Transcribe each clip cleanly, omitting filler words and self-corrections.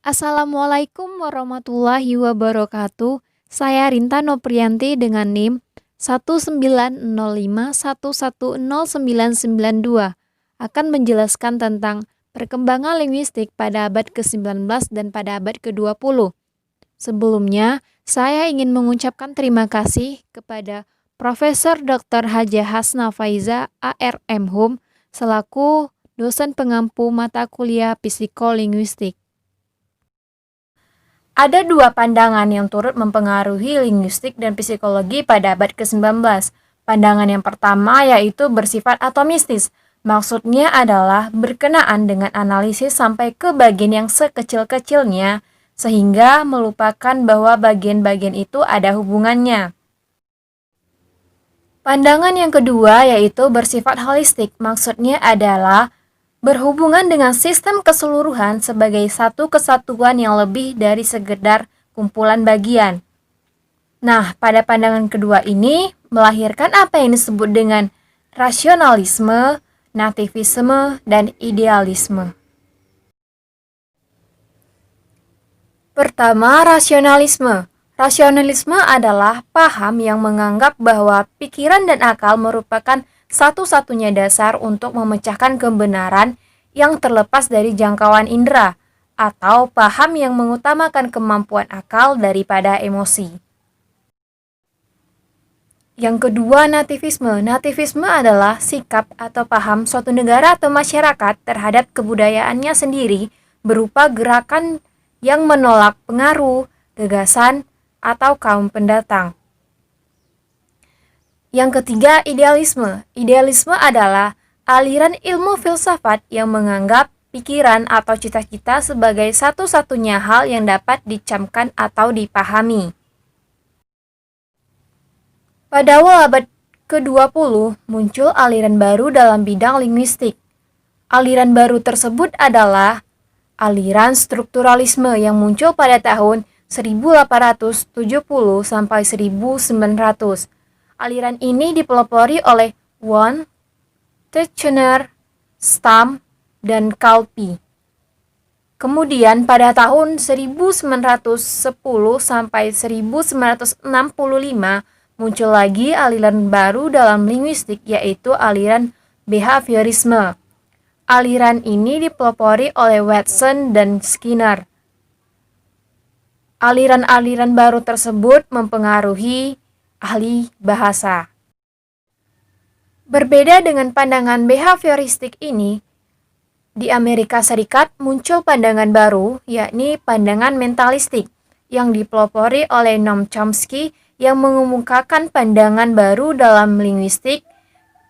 Assalamualaikum warahmatullahi wabarakatuh. Saya Rinta Noprianti dengan NIM 19051109992 akan menjelaskan tentang perkembangan linguistik pada abad ke-19 dan pada abad ke-20. Sebelumnya, saya ingin mengucapkan terima kasih kepada Profesor Dr. Hajah Hasna Faiza ARM Hum selaku dosen pengampu mata kuliah psikolinguistik. Ada dua pandangan yang turut mempengaruhi linguistik dan psikologi pada abad ke-19. Pandangan yang pertama yaitu bersifat atomistis. Maksudnya adalah berkenaan dengan analisis sampai ke bagian yang sekecil-kecilnya, sehingga melupakan bahwa bagian-bagian itu ada hubungannya. Pandangan yang kedua yaitu bersifat holistik. Maksudnya adalah berhubungan dengan sistem keseluruhan sebagai satu kesatuan yang lebih dari sekedar kumpulan bagian. Nah, pada pandangan kedua ini melahirkan apa yang disebut dengan rasionalisme, nativisme, dan idealisme. Pertama, rasionalisme. Rasionalisme adalah paham yang menganggap bahwa pikiran dan akal merupakan satu-satunya dasar untuk memecahkan kebenaran yang terlepas dari jangkauan indera, atau paham yang mengutamakan kemampuan akal daripada emosi. Yang kedua, nativisme. Nativisme adalah sikap atau paham suatu negara atau masyarakat terhadap kebudayaannya sendiri berupa gerakan yang menolak pengaruh, gagasan, atau kaum pendatang. Yang ketiga, idealisme. Idealisme adalah aliran ilmu filsafat yang menganggap pikiran atau cita-cita sebagai satu-satunya hal yang dapat dicamkan atau dipahami. Pada awal abad ke-20, muncul aliran baru dalam bidang linguistik. Aliran baru tersebut adalah aliran strukturalisme yang muncul pada tahun 1870 sampai 1900. Aliran ini dipelopori oleh Wundt, Titchener, Stam, dan Calpe. Kemudian pada tahun 1910 sampai 1965 muncul lagi aliran baru dalam linguistik yaitu aliran behaviorisme. Aliran ini dipelopori oleh Watson dan Skinner. Aliran-aliran baru tersebut mempengaruhi ahli bahasa. Berbeda dengan pandangan behavioristik ini, di Amerika Serikat muncul pandangan baru, yakni pandangan mentalistik, yang dipelopori oleh Noam Chomsky yang mengemukakan pandangan baru dalam linguistik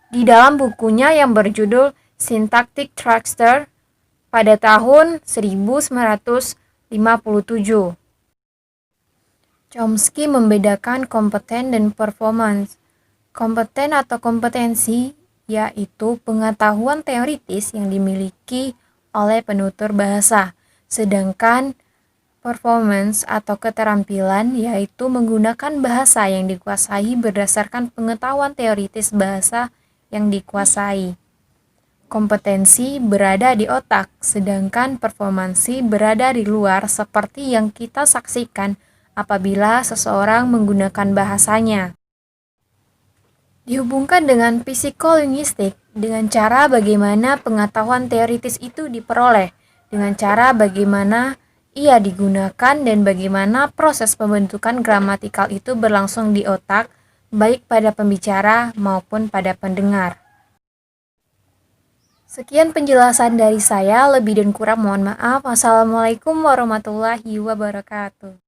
di dalam bukunya yang berjudul Syntactic Structure pada tahun 1957. Chomsky membedakan kompeten dan performance. Kompeten atau kompetensi yaitu pengetahuan teoritis yang dimiliki oleh penutur bahasa, sedangkan performance atau keterampilan yaitu menggunakan bahasa yang dikuasai berdasarkan pengetahuan teoritis bahasa yang dikuasai. Kompetensi berada di otak, sedangkan performansi berada di luar seperti yang kita saksikan apabila seseorang menggunakan bahasanya. Dihubungkan dengan psikolinguistik dengan cara bagaimana pengetahuan teoritis itu diperoleh, dengan cara bagaimana ia digunakan dan bagaimana proses pembentukan gramatikal itu berlangsung di otak, baik pada pembicara maupun pada pendengar. Sekian penjelasan dari saya, lebih dan kurang mohon maaf. Wassalamualaikum warahmatullahi wabarakatuh.